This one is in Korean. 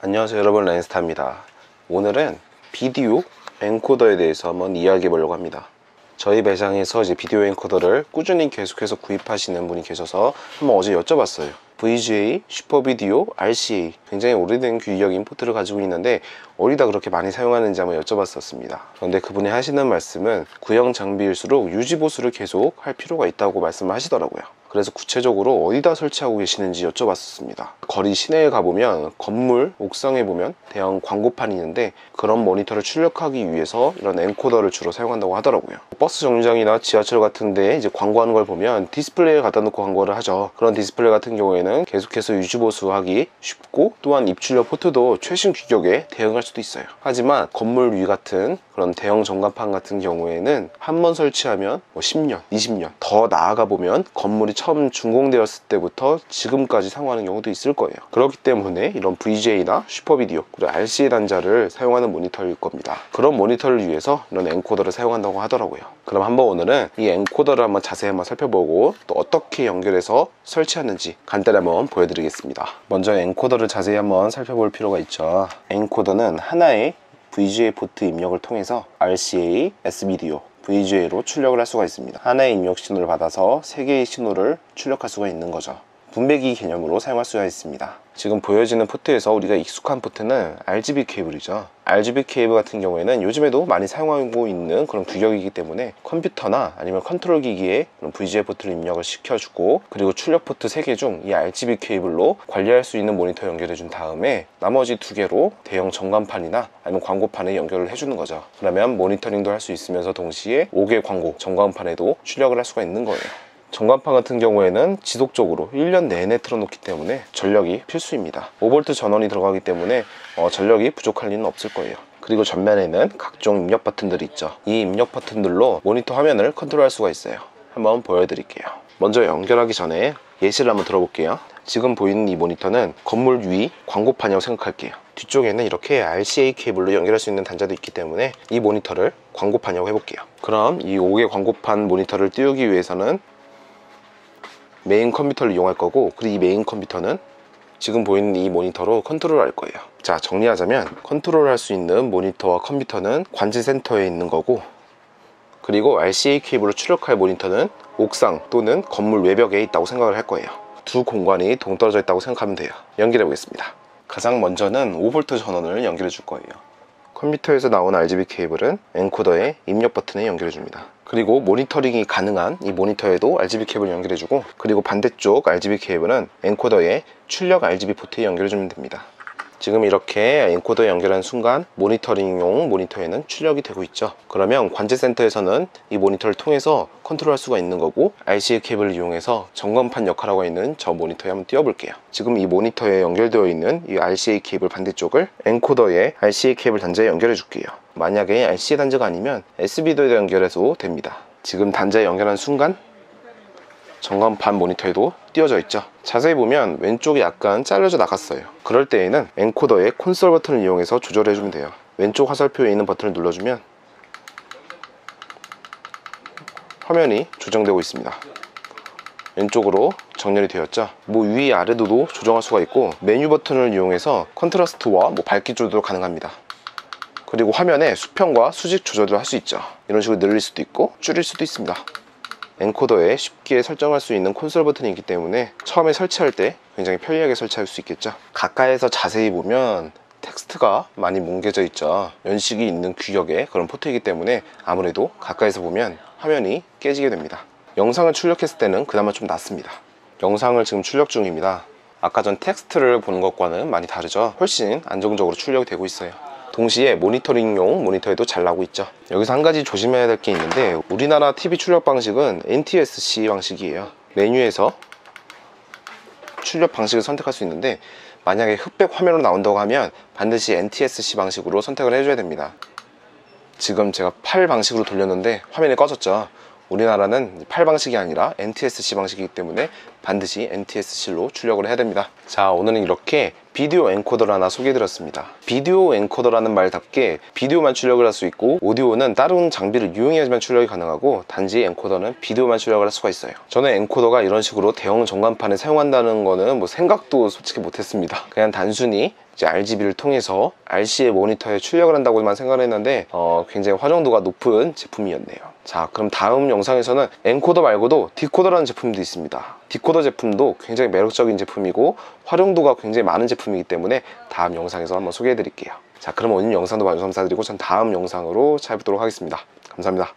안녕하세요 여러분, 렌스타입니다. 오늘은 비디오 엔코더에 대해서 한번 이야기해 보려고 합니다. 저희 매장에서 이제 비디오 엔코더를 꾸준히 계속해서 구입하시는 분이 계셔서 한번 어제 여쭤봤어요. VGA, 슈퍼비디오, RCA 굉장히 오래된 규격 인포트를 가지고 있는데 어디다 그렇게 많이 사용하는지 한번 여쭤봤었습니다. 그런데 그분이 하시는 말씀은 구형 장비일수록 유지보수를 계속 할 필요가 있다고 말씀을 하시더라고요. 그래서 구체적으로 어디다 설치하고 계시는지 여쭤봤었습니다. 거리 시내에 가보면 건물 옥상에 보면 대형 광고판이 있는데 그런 모니터를 출력하기 위해서 이런 엔코더를 주로 사용한다고 하더라고요. 버스 정류장이나 지하철 같은 데 이제 광고하는 걸 보면 디스플레이에 갖다 놓고 광고를 하죠. 그런 디스플레이 같은 경우에는 계속해서 유지보수하기 쉽고 또한 입출력 포트도 최신 규격에 대응할 수도 있어요. 하지만 건물 위 같은 그런 대형 전광판 같은 경우에는 한 번 설치하면 10년, 20년 더 나아가 보면 건물이 처음 준공되었을 때부터 지금까지 사용하는 경우도 있을 거예요. 그렇기 때문에 이런 VGA나 슈퍼비디오 그리고 RCA 단자를 사용하는 모니터일 겁니다. 그런 모니터를 위해서 이런 엔코더를 사용한다고 하더라고요. 그럼 한번 오늘은 이 엔코더를 한번 자세히 한번 살펴보고 또 어떻게 연결해서 설치하는지 간단히 한번 보여드리겠습니다. 먼저 엔코더를 자세히 한번 살펴볼 필요가 있죠. 엔코더는 하나의 VGA 포트 입력을 통해서 RCA, S비디오, VGA로 출력을 할 수가 있습니다. 하나의 입력 신호를 받아서 3개의 신호를 출력할 수가 있는 거죠. 분배기 개념으로 사용할 수가 있습니다. 지금 보여지는 포트에서 우리가 익숙한 포트는 RGB 케이블이죠. RGB 케이블 같은 경우에는 요즘에도 많이 사용하고 있는 그런 규격이기 때문에 컴퓨터나 아니면 컨트롤 기기에 VGA 포트를 입력을 시켜주고 그리고 출력 포트 3개 중 이 RGB 케이블로 관리할 수 있는 모니터 연결해 준 다음에 나머지 2개로 대형 전광판이나 아니면 광고판에 연결을 해주는 거죠. 그러면 모니터링도 할 수 있으면서 동시에 5개 광고 전광판에도 출력을 할 수가 있는 거예요. 전광판 같은 경우에는 지속적으로 1년 내내 틀어놓기 때문에 전력이 필수입니다. 5V 전원이 들어가기 때문에 전력이 부족할 리는 없을 거예요. 그리고 전면에는 각종 입력 버튼들이 있죠. 이 입력 버튼들로 모니터 화면을 컨트롤할 수가 있어요. 한번 보여드릴게요. 먼저 연결하기 전에 예시를 한번 들어볼게요. 지금 보이는 이 모니터는 건물 위 광고판이라고 생각할게요. 뒤쪽에는 이렇게 RCA 케이블로 연결할 수 있는 단자도 있기 때문에 이 모니터를 광고판이라고 해볼게요. 그럼 이 5개 광고판 모니터를 띄우기 위해서는 메인 컴퓨터를 이용할 거고, 그리고 이 메인 컴퓨터는 지금 보이는 이 모니터로 컨트롤 할 거예요. 자, 정리하자면 컨트롤 할 수 있는 모니터와 컴퓨터는 관제 센터에 있는 거고, 그리고 RCA 케이블로 출력할 모니터는 옥상 또는 건물 외벽에 있다고 생각을 할 거예요. 두 공간이 동떨어져 있다고 생각하면 돼요. 연결해 보겠습니다. 가장 먼저는 5V 전원을 연결해 줄 거예요. 컴퓨터에서 나온 RGB 케이블은 엔코더의 입력 버튼에 연결해 줍니다. 그리고 모니터링이 가능한 이 모니터에도 RGB 케이블을 연결해주고, 그리고 반대쪽 RGB 케이블은 엔코더의 출력 RGB 포트에 연결해주면 됩니다. 지금 이렇게 엔코더에 연결한 순간 모니터링용 모니터에는 출력이 되고 있죠. 그러면 관제센터에서는 이 모니터를 통해서 컨트롤할 수가 있는 거고, RCA 케이블을 이용해서 전광판 역할하고 있는 저 모니터에 한번 띄워볼게요. 지금 이 모니터에 연결되어 있는 이 RCA 케이블 반대쪽을 엔코더의 RCA 케이블 단자에 연결해 줄게요. 만약에 RCA 단자가 아니면 S비디오에 연결해도 됩니다. 지금 단자에 연결한 순간 전광판 모니터에도 띄워져 있죠. 자세히 보면 왼쪽이 약간 잘려져 나갔어요. 그럴 때에는 엔코더의 콘솔 버튼을 이용해서 조절해 주면 돼요. 왼쪽 화살표에 있는 버튼을 눌러주면 화면이 조정되고 있습니다. 왼쪽으로 정렬이 되었죠. 위 아래도도 조정할 수가 있고, 메뉴 버튼을 이용해서 컨트라스트와 밝기 조절도 가능합니다. 그리고 화면에 수평과 수직 조절도 할 수 있죠. 이런 식으로 늘릴 수도 있고 줄일 수도 있습니다. 엔코더에 쉽게 설정할 수 있는 콘솔 버튼이 있기 때문에 처음에 설치할 때 굉장히 편리하게 설치할 수 있겠죠. 가까이서 자세히 보면 텍스트가 많이 뭉개져 있죠. 연식이 있는 규격의 그런 포트이기 때문에 아무래도 가까이서 보면 화면이 깨지게 됩니다. 영상을 출력했을 때는 그나마 좀 낫습니다. 영상을 지금 출력 중입니다. 아까 전 텍스트를 보는 것과는 많이 다르죠. 훨씬 안정적으로 출력이 되고 있어요. 동시에 모니터링용 모니터에도 잘 나오고 있죠. 여기서 한 가지 조심해야 될 게 있는데, 우리나라 TV 출력 방식은 NTSC 방식이에요. 메뉴에서 출력 방식을 선택할 수 있는데, 만약에 흑백 화면으로 나온다고 하면 반드시 NTSC 방식으로 선택을 해줘야 됩니다. 지금 제가 8 방식으로 돌렸는데 화면이 꺼졌죠. 우리나라는 8 방식이 아니라 NTSC 방식이기 때문에 반드시 NTSC로 출력을 해야 됩니다. 자, 오늘은 이렇게 비디오 엔코더를 하나 소개해드렸습니다. 비디오 엔코더라는 말답게 비디오만 출력을 할 수 있고, 오디오는 다른 장비를 이용해야지만 출력이 가능하고, 단지 엔코더는 비디오만 출력을 할 수가 있어요. 저는 엔코더가 이런 식으로 대형 전광판에 사용한다는 거는 생각도 솔직히 못했습니다. 그냥 단순히 이제 RGB를 통해서 RCA 모니터에 출력을 한다고만 생각을 했는데 굉장히 활용도가 높은 제품이었네요. 자, 그럼 다음 영상에서는 엔코더 말고도 디코더라는 제품도 있습니다. 디코더 제품도 굉장히 매력적인 제품이고 활용도가 굉장히 많은 제품이기 때문에 다음 영상에서 한번 소개해 드릴게요. 자, 그럼 오늘 영상도 봐주셔서 감사드리고 전 다음 영상으로 찾아뵙도록 하겠습니다. 감사합니다.